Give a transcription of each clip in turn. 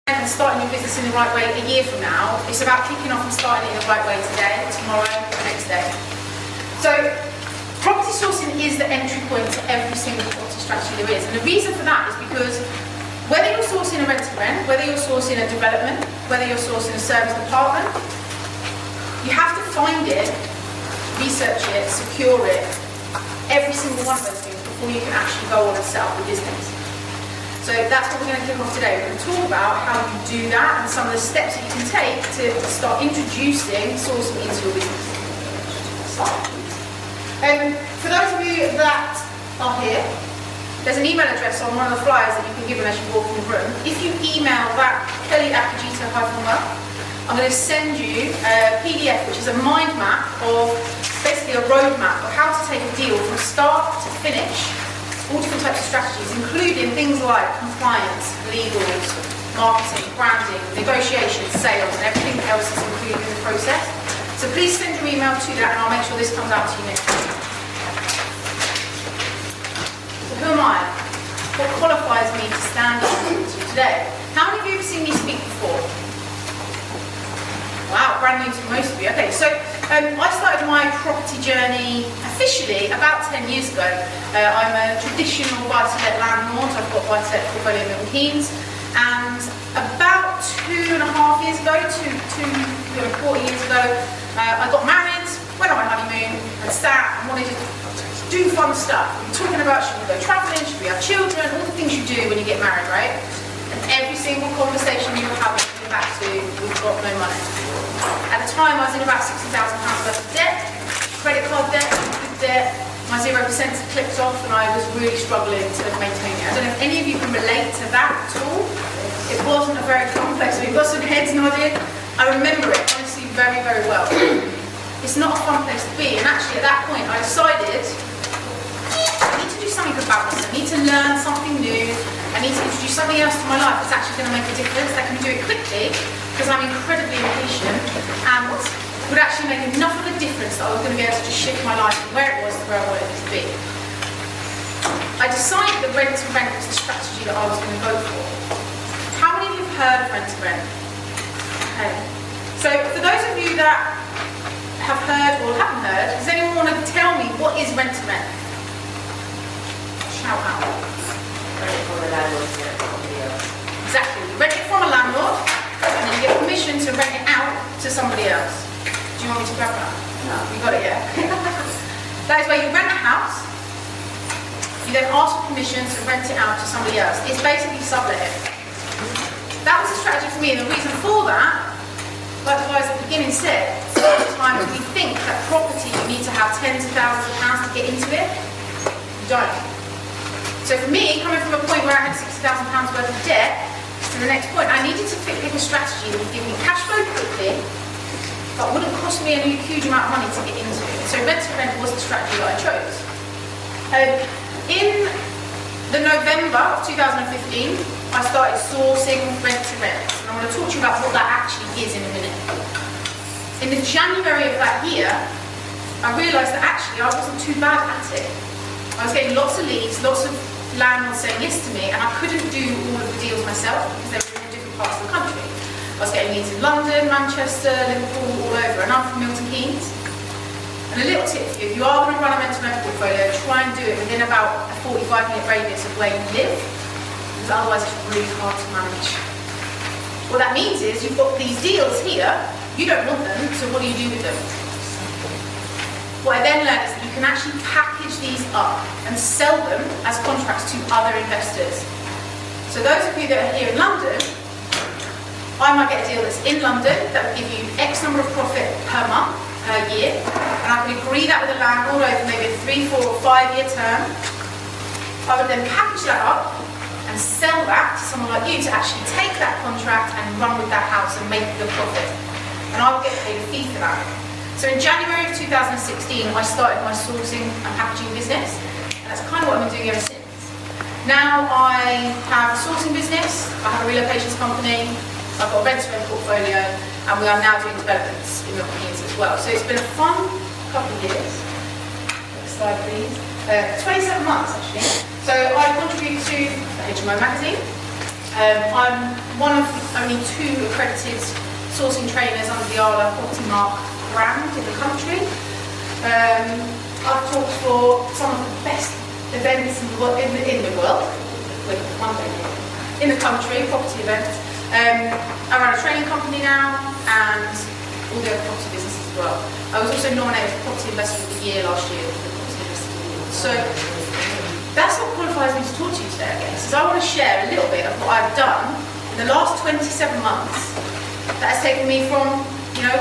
and starting your business in the right way a year from now. It's about kicking off and starting it in the right way today, tomorrow, the next day. So property sourcing is the entry point to every single property strategy there is. And the reason for that is because whether you're sourcing a rent-to-rent, whether you're sourcing a development, whether you're sourcing a service department, you have to find it, research it, secure it, every single one of those things before you can actually go on and set up a business. So that's what we're going to kick off today. We're going to talk about how you do that and some of the steps that you can take to start introducing sourcing into your business. For those of you that are here, there's an email address on one of the flyers that you can give them as you walk in the room. If you email that kelly@Cogito-Wealth, I'm going to send you a PDF, which is a mind map of basically a roadmap of how to take a deal from start to finish. All different types of strategies, including things like compliance, legals, marketing, branding, negotiations, sales, and everything else is included in the process. So please send your email to that, and I'll make sure this comes out to you next week. So who am I? What qualifies me to stand up to you today? How many of you have seen me speak before? Wow, brand new to most of you. Okay, so I started my property journey officially about 10 years ago. I'm a traditional buy-to-let landlord. I've got buy-to-let portfolio in Milton Keynes, and about 2.5 years ago, 4 years ago, I got married, went on my honeymoon, and sat and wanted to do fun stuff. We were talking about should we go travelling, should we have children, all the things you do when you get married, right? And every single conversation we were having came back to, we've got no money. At the time, I was in about £60,000 worth of debt, credit card debt, good debt. My 0% clipped off, and I was really struggling to maintain it. I don't know if any of you can relate to that at all. It wasn't a very fun place. We've got some heads nodding. I remember it, honestly, very, very well. It's not a fun place to be, and actually at that point, I decided I need to do something about this. I need to learn something new. I need to introduce something else to my life that's actually going to make a difference, that can do it quickly, because I'm incredibly impatient, and would actually make enough of a difference that I was going to be able to just shift my life from where it was to where I wanted it to be. I decided that rent-to-rent was the strategy that I was going to go for. How many of you have heard of rent-to-rent? Okay. So for those of you that have heard or haven't heard, does anyone want to tell me what is rent-to-rent? Shout out. Rent it from a landlord to somebody else. Exactly. You rent it from a landlord, and then you get permission to rent it out to somebody else. Do you want me to grab that? No. You got it, yeah? That is where you rent a house, you then ask for permission to rent it out to somebody else. It's basically subletting. That was the strategy for me, and the reason for that, like the guys at the beginning said, sometimes we think that property you need to have tens of thousands of pounds to get into it. You don't. So for me, coming from a point where I had £60,000 worth of debt, to the next point, I needed to pick a strategy that would give me cash flow quickly, but wouldn't cost me a huge amount of money to get into it. So rent-to-rent was the strategy that I chose. In the November of 2015, I started sourcing rent-to-rent, and I'm going to talk to you about what that actually is in a minute. In the January of that year, I realised that actually I wasn't too bad at it. I was getting lots of leads, lots of landlords saying yes to me, and I couldn't do all of the deals myself because they were in different parts of the country. I was getting leads in London, Manchester, Liverpool, all over, and I'm from Milton Keynes. And a little tip for you, if you are going to run a rent-to-rent portfolio, try and do it within about a 45-minute radius of where you live, because otherwise it's really hard to manage. What that means is you've got these deals here, you don't want them, so what do you do with them? What I then learned is that you can actually package these up and sell them as contracts to other investors. So those of you that are here in London, I might get a deal that's in London that will give you X number of profit per month, per year, and I can agree that with a landlord over maybe a 3, 4, or 5 year term. I would then package that up and sell that to someone like you to actually take that contract and run with that house and make the profit. And I would get paid a fee for that. So in January of 2016, I started my sourcing and packaging business, and that's kind of what I've been doing ever since. Now I have a sourcing business, I have a relocations company, I've got a rent-to-rent portfolio, and we are now doing developments in Milton Keynes as well. So it's been a fun couple of years. Next slide, please. 27 months actually. So I contribute to the HMO magazine. I'm one of only 2 accredited sourcing trainers under the Arla Property Mark brand in the country. I've talked for some of the best events in the world, in the country, property events. I run a training company now and all the other property businesses as well. I was also nominated for Property Investment of the Year last year for the Property Investment Award. So that's what qualifies me to talk to you today, I guess, is I want to share a little bit of what I've done in the last 27 months that has taken me from,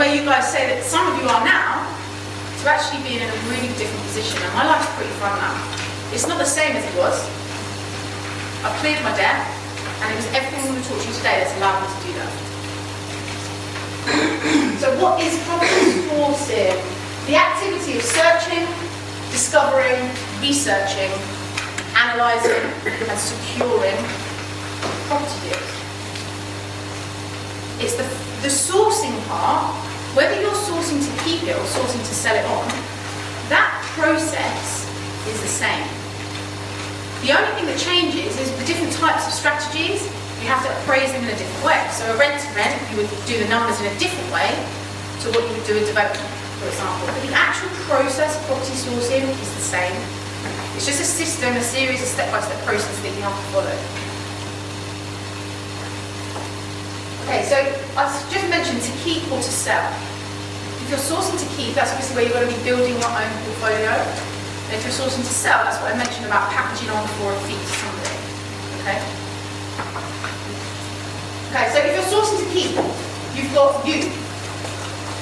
where you guys say that some of you are now, to actually being in a really different position. And my life's pretty fun now. It's not the same as it was. I've cleared my debt, and it was everything I'm going to talk to you today that's allowed me to do that. So what is property sourcing? The activity of searching, discovering, researching, analysing and securing property deals. It's the sourcing part, whether you're sourcing to keep it or sourcing to sell it on, that process is the same. The only thing that changes is the different types of strategies. You have to appraise them in a different way. So a rent-to-rent, you would do the numbers in a different way to what you would do a development, for example. But the actual process of property sourcing is the same. It's just a system, a series of step-by-step processes that you have to follow. Okay, so I just mentioned to keep or to sell. If you're sourcing to keep, that's obviously where you're going to be building your own portfolio. And if you're sourcing to sell, that's what I mentioned about packaging on for a fee to somebody. Okay? Okay, so if you're sourcing to keep, you've got you.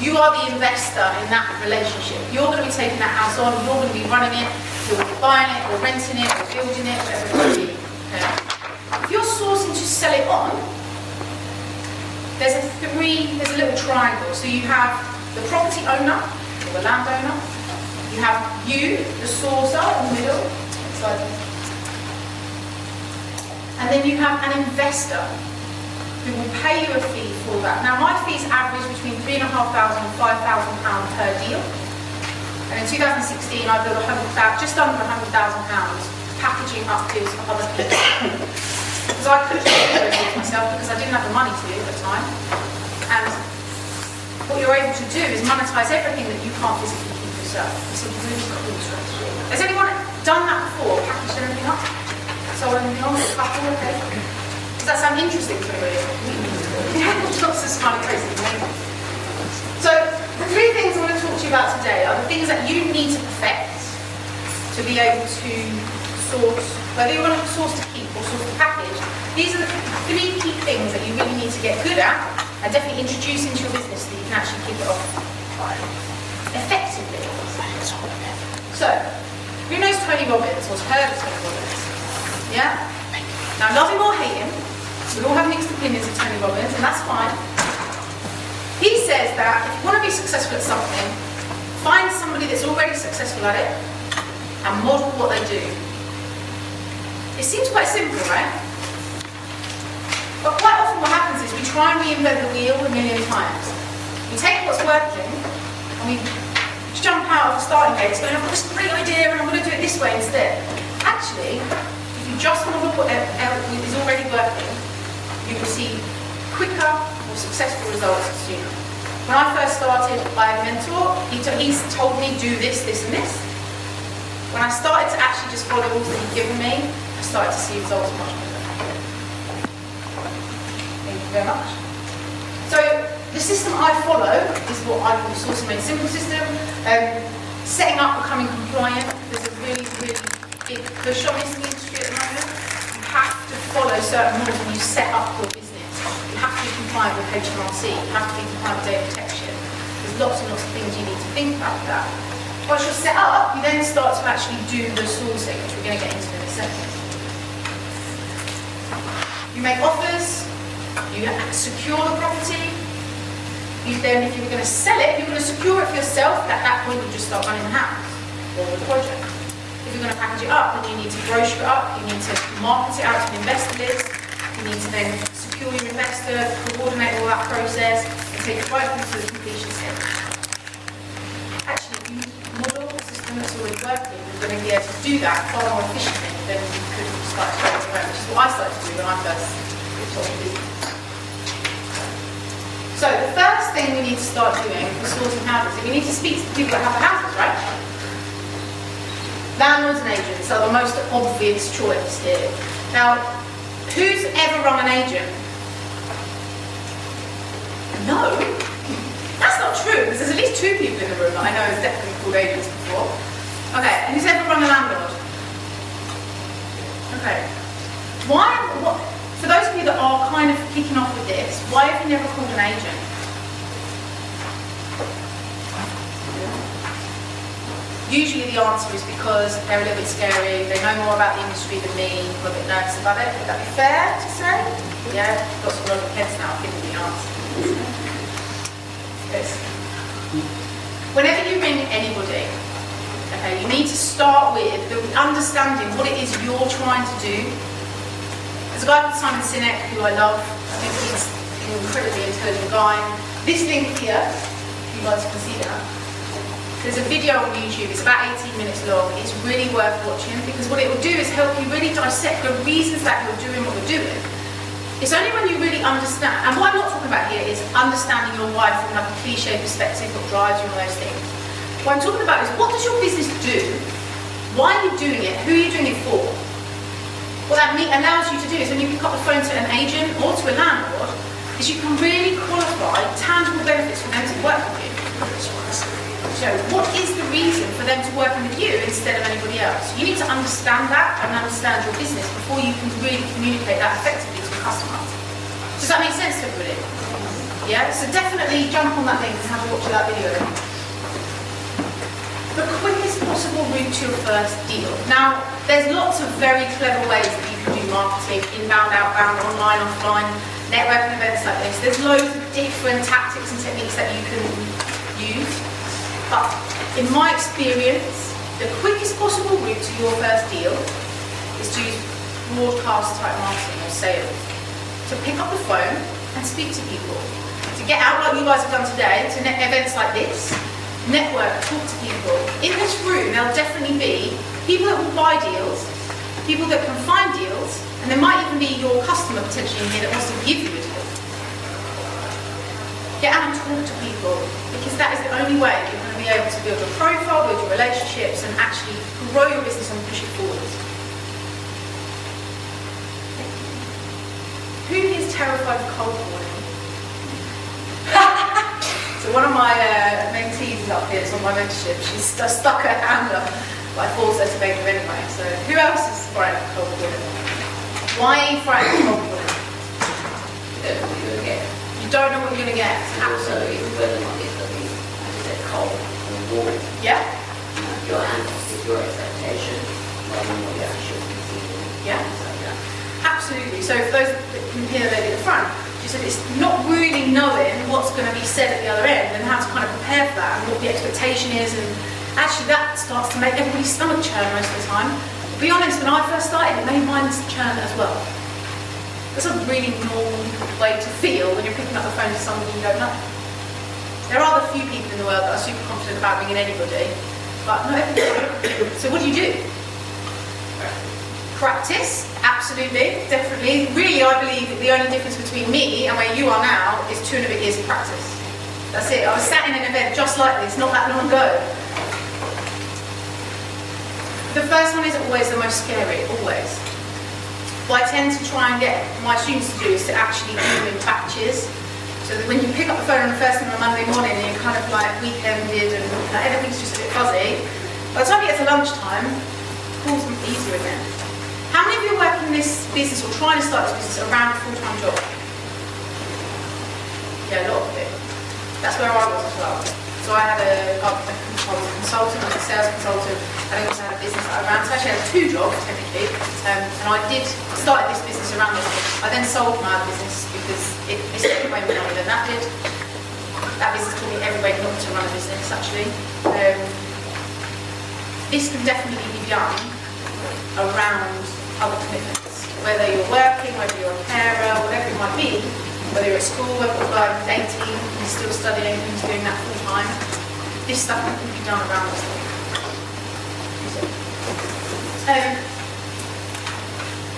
You are the investor in that relationship. You're going to be taking that house on, you're going to be running it, you're going to be buying it, or renting it, or building it, whatever it may be. Okay? If you're sourcing to sell it on, there's a little triangle. So you have the property owner, or the landowner, you have you, the sourcer in the middle, and then you have an investor who will pay you a fee for that. Now my fees average between £3,500 and £5,000 per deal. And in 2016 I built just under £100,000 packaging up deals for other people. Because I couldn't do it myself because I didn't have the money to at the time. And what you're able to do is monetize everything that you can't physically keep yourself. It's a really cool strategy. Has anyone done that before? Packaged everything up? Sold anything on? A couple? Okay. Does that sound interesting to anybody? Yeah, lots of smiley faces. So the 3 things I want to talk to you about today are the things that you need to perfect to be able to source, whether you want to source to keep or source to package. These are the 3 key things that you really need to get good at and definitely introduce into your business so that you can actually keep it off effectively. So, who knows Tony Robbins or has heard of Tony Robbins? Yeah? Now, love him or hate him, we all have mixed opinions of Tony Robbins, and that's fine. He says that if you want to be successful at something, find somebody that's already successful at it and model what they do. It seems quite simple, right? But quite often what happens is we try and reinvent the wheel a million times. We take what's working and we jump out of the starting gate going, I've got this great idea and I'm going to do it this way instead. Actually, if you just model what is already working, you will see quicker, more successful results sooner. When I first started, I had a mentor. He's told me do this, this and this. When I started to actually just follow the rules that he'd given me, I started to see results much better. Thank you very much. So the system I follow is what I call the sourcing made simple system. Setting up, becoming compliant. There's a really, really big push on this in the industry at the moment. You have to follow certain rules when you set up your business. You have to be compliant with HMRC. You have to be compliant with data protection. There's lots and lots of things you need to think about with that. Once you're set up, you then start to actually do the sourcing, which we're going to get into in a second. You make offers, you secure the property. Then, if you were going to sell it, you're going to secure it for yourself. At that point, you just start running the house or the project. If you're going to package it up, then you need to brochure it up. You need to market it out to the investor list. You need to then secure your investor, coordinate all that process, and take it right through to the completion stage. Actually, if you model a system that's already working, you're going to be able to do that far more efficiently than you could start to do, which is what I started to do when I first It's not a business. So the first thing we need to start doing for sourcing houses is we need to speak to the people that have the houses, right? Landlords and agents are the most obvious choice here. Now, who's ever run an agent? No. That's not true, because there's at least 2 people in the room that I know has definitely called agents before. Okay, who's ever run a landlord? Okay. For those of you that are kind of kicking off with this, why have you never called an agent? Usually the answer is because they're a little bit scary, they know more about the industry than me, I'm a bit nervous about it. Would that be fair to say? Yeah, got some lovely heads now giving me the answer. Yes. Whenever you ring anybody, okay, you need to start with understanding what it is you're trying to do. There's a guy called Simon Sinek who I love. I think he's an incredibly intelligent guy. This link here, if you guys can see that, there's a video on YouTube, it's about 18 minutes long. It's really worth watching because what it will do is help you really dissect the reasons that you're doing what you're doing. It's only when you really understand, and what I'm not talking about here is understanding your why from like a cliche perspective, what drives you and those things. What I'm talking about is what does your business do? Why are you doing it? Who are you doing it for? What that allows you to do is when you pick up the phone to an agent or to a landlord, is you can really qualify tangible benefits for them to work with you. So what is the reason for them to work with you instead of anybody else? You need to understand that and understand your business before you can really communicate that effectively to a customer. Does that make sense to everybody? Yeah? So definitely jump on that link and have a watch of that video. The quickest possible route to your first deal. Now, there's lots of very clever ways that you can do marketing, inbound, outbound, online, offline, networking events like this. There's loads of different tactics and techniques that you can use. But in my experience, the quickest possible route to your first deal is to use broadcast type marketing or sales. To pick up the phone and speak to people. To get out like you guys have done today, to events like this, network, talk to people. In this room, there'll definitely be people that will buy deals, people that can find deals, and there might even be your customer potentially in here that wants to give you a deal. Get out and talk to people, because that is the only way you're going to be able to build a profile, build your relationships, and actually grow your business and push it forward. Who is terrified of cold calling? So one of my mentees is up here, it's on my mentorship, she's stuck her hand up, but I forced her to make it anyway. So who else is frightened of cold calling? Why are you frightened of cold calling? You don't know what you're going to get. Absolutely. Whether or not it's going to be, as you said, cold or warm. Yeah? Your expectation, rather than what you actually consider. Yeah. Absolutely. So for those that can hear the lady at the front, she said it's not really knowing what's going to be said at the other end and how to kind of prepare for that and what the expectation is, and actually that starts to make everybody's stomach churn most of the time. To be honest, when I first started, it made mine churn as well. That's a really normal way to feel when you're picking up the phone to somebody you don't know. There are a few people in the world that are super confident about ringing anybody, but not everybody. So what do? Practice, absolutely, definitely. Really, I believe that the only difference between me and where you are now is 2.5 years of practice. That's it. I was sat in an event just like this not that long ago. The first one is always the most scary, always. What I tend to try and get my students to do is to actually do in batches. So that when you pick up the phone on the first thing on a Monday morning and you're kind of like weekended and everything's just a bit fuzzy, by the time you get to lunchtime, calls are easier again. How many of you are working in this business or trying to start this business around a full-time job? Yeah, a lot of it. That's where I was as well. So I had a consultant, like a sales consultant, and I also had a business that I ran. So I actually had 2 jobs, technically, and I started this business around this. I then sold my other business because it took way more money than that did. That business taught me every way not to run a business, actually. This can definitely be done around other commitments, whether you're working, whether you're a carer, whatever it might be, whether you're at school, whether you're like 18, you're still studying, and doing that full time. This stuff can be done around this thing.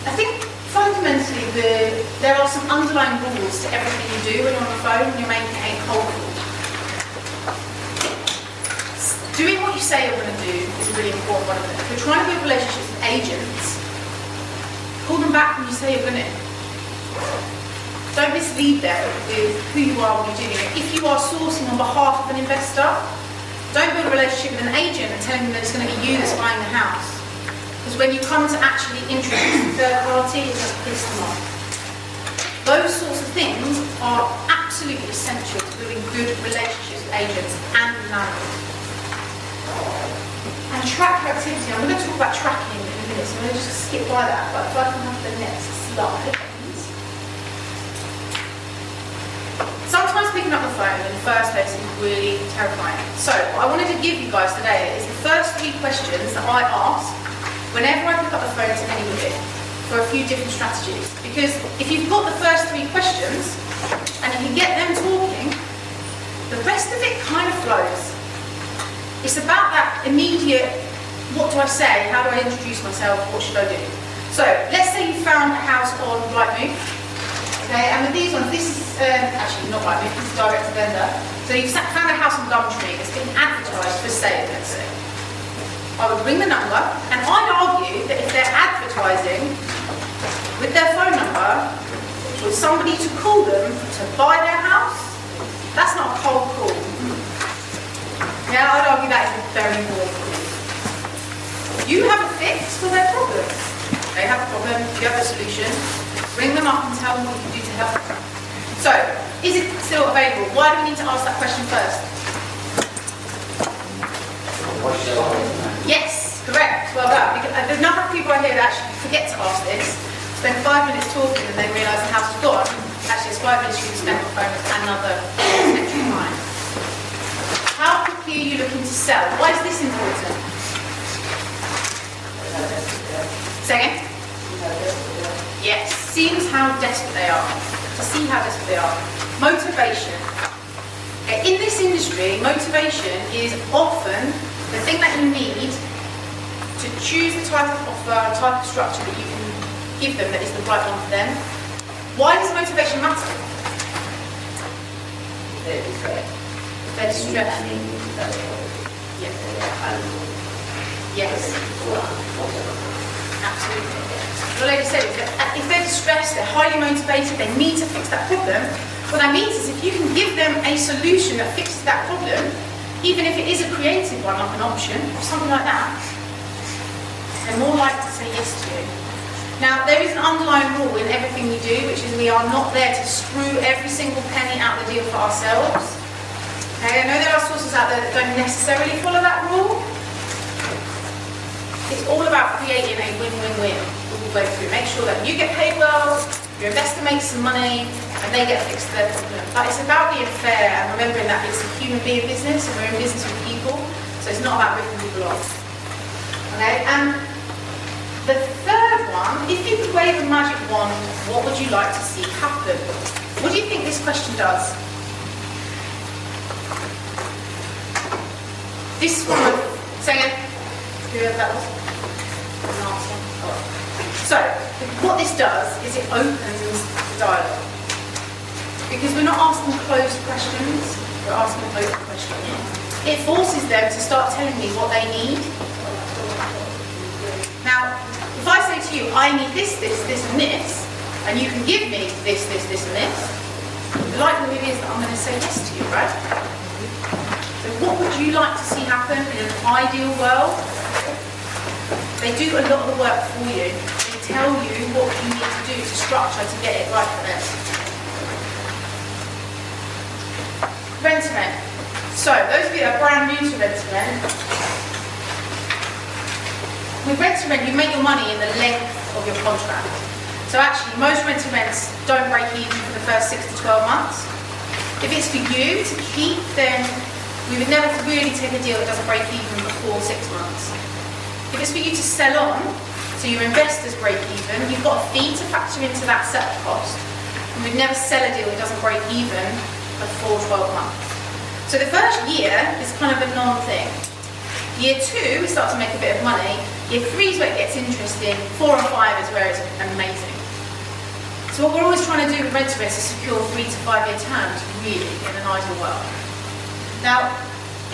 I think fundamentally there are some underlying rules to everything you do when you're on the phone when you're making a cold call. Doing what you say you're going to do is a really important one of them. If you're trying to build relationships with agents, call them back when you say you're going to. Don't mislead them with who you are when you're doing it. If you are sourcing on behalf of an investor, don't build a relationship with an agent and tell them that it's going to be you that's buying the house. Because when you come to actually introduce a third party, it just pisses them off. Those sorts of things are absolutely essential to building good relationships with agents and landlords. And track your activity. I'm going to talk about tracking in a minute, so I'm going to just skip by that. But if I can have the next slide, please. Sometimes picking up the phone in the first place is really terrifying. So what I wanted to give you guys today is the first 3 questions that I ask whenever I pick up the phone to anybody for a few different strategies. Because if you've got the first 3 questions and you can get them talking, the rest of it kind of flows. It's about that immediate, what do I say, how do I introduce myself, what should I do? So, let's say you found a house on Rightmove, okay, and with these ones, this is, actually not Rightmove, this is direct to vendor. So you've found a house on Gumtree that's been advertised for sale, let's say. I would ring the number, and I'd argue that if they're advertising with their phone number, with somebody to call them to buy their house, that's not a cold call. Yeah, I'd argue that is a very warm call. You have a fix for their problem. They have a problem, you have a solution. Ring them up and tell them what you can do to help them. So, is it still available? Why do we need to ask that question first? Yes, correct. Well done. Because there's a number of people out here that actually forget to ask this. Spend 5 minutes talking and then realise the house is gone. Actually, it's 5 minutes you can spend on the phone with another potential client. How quickly are you looking to sell? Why is this important? Say again? Yes, seems how desperate they are. To see how desperate they are. Motivation. In this industry, motivation is often the thing that you need to choose the type of offer, type of structure that you can give them that is the right one for them. Why does motivation matter? They're distressed. Yes. Yes. Absolutely. What the lady said is that if they're distressed, they're highly motivated, they need to fix that problem, what that means is if you can give them a solution that fixes that problem, even if it is a creative one, like an option, or something like that, they're more likely to say yes to you. Now, there is an underlying rule in everything we do, which is we are not there to screw every single penny out of the deal for ourselves. Okay, I know there are sources out there that don't necessarily follow that rule. It's all about creating a win-win-win all the way through. Make sure that you get paid well, your investor makes some money, and they get fixed their problem. But it's about being fair and remembering that it's a human being business, and we're in business with people, so it's not about ripping people off. Okay, and the third one, if you could wave a magic wand, what would you like to see happen? What do you think this question does? This one, say again, whoever that was. So, what this does is it opens the dialogue. Because we're not asking closed questions, we're asking open questions. It forces them to start telling me what they need. Now, if I say to you, I need this, this, this and this, and you can give me this, this, this and this, the likelihood is that I'm going to say yes to you, right? So what would you like to see happen in an ideal world? They do a lot of the work for you. They tell you what you need to do to structure to get it right for them. Rent-to-rent. So, those of you that are brand new to rent-to-rent, with rent-to-rent you make your money in the length of your contract. So actually, most rent-to-rents don't break even for the first 6 to 12 months. If it's for you to keep, then we would never really take a deal that doesn't break even before 6 months. If it's for you to sell on, so your investors break even, you've got a fee to factor into that setup cost. And we'd never sell a deal that doesn't break even before 12 months. So the first year is kind of a non-thing. Year 2, we start to make a bit of money. Year 3 is where it gets interesting. 4 and 5 is where it's amazing. So what we're always trying to do with rent-to-rents is secure 3 to 5 year terms, really, in an ideal world. Now,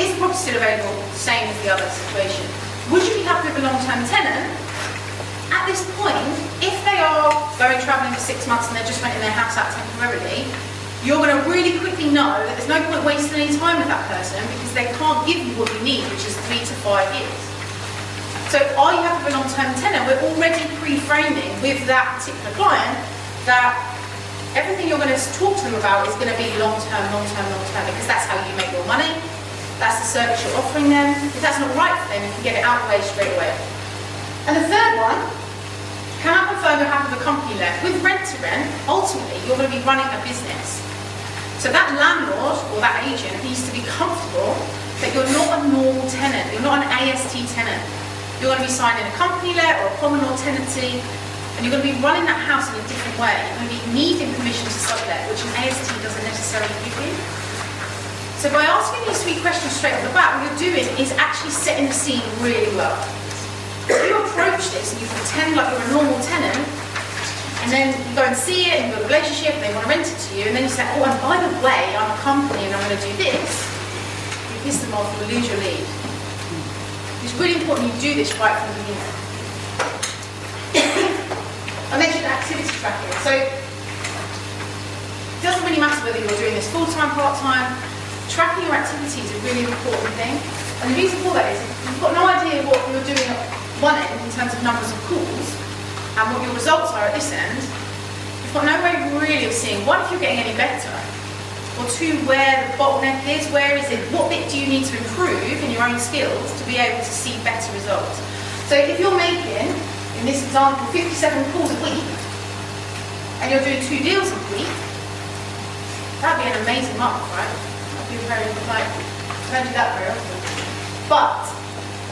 is the property still available? Same as the other situation. Would you be happy with a long-term tenant? At this point, if they are going travelling for 6 months and they're just renting their house out temporarily, you're going to really quickly know that there's no point wasting any time with that person because they can't give you what you need, which is 3 to 5 years. So are you happy with a long-term tenant? We're already pre-framing with that particular client that everything you're going to talk to them about is going to be long-term, long-term, long-term, because that's how you make your money. That's the service you're offering them. If that's not right for them, you can get it out of the way straight away. And the third one, can I confirm you're happy with a company let? With rent-to-rent, ultimately, you're going to be running a business. So that landlord or that agent needs to be comfortable that you're not a normal tenant. You're not an AST tenant. You're going to be signing a company let or a common law tenancy, and you're going to be running that house in a different way. You're going to be needing permission to sublet, which an AST doesn't necessarily give you. So by asking these 3 questions straight off the bat, what you're doing is actually setting the scene really well. If you approach this and you pretend like you're a normal tenant, and then you go and see it and you've got a relationship and they want to rent it to you, and then you say, oh, and by the way, I'm a company and I'm going to do this, you piss them off, you'll lose your lead. It's really important you do this right from the beginning. I mentioned activity tracking. So it doesn't really matter whether you're doing this full-time, part-time. Tracking your activity is a really important thing. And the reason for that is if you've got no idea what you're doing at one end in terms of numbers of calls and what your results are at this end, you've got no way really of seeing, one, if you're getting any better, or two, where the bottleneck is, where is it, what bit do you need to improve in your own skills to be able to see better results. So if you're making, in this example, 57 calls a week, and you're doing 2 deals a week, that'd be an amazing month, right? That'd be very, like, I don't do that very often. But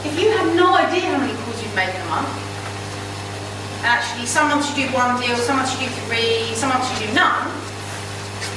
if you have no idea how many calls you've made in a month, actually some months you do 1 deal, some months you do 3, some months you do none,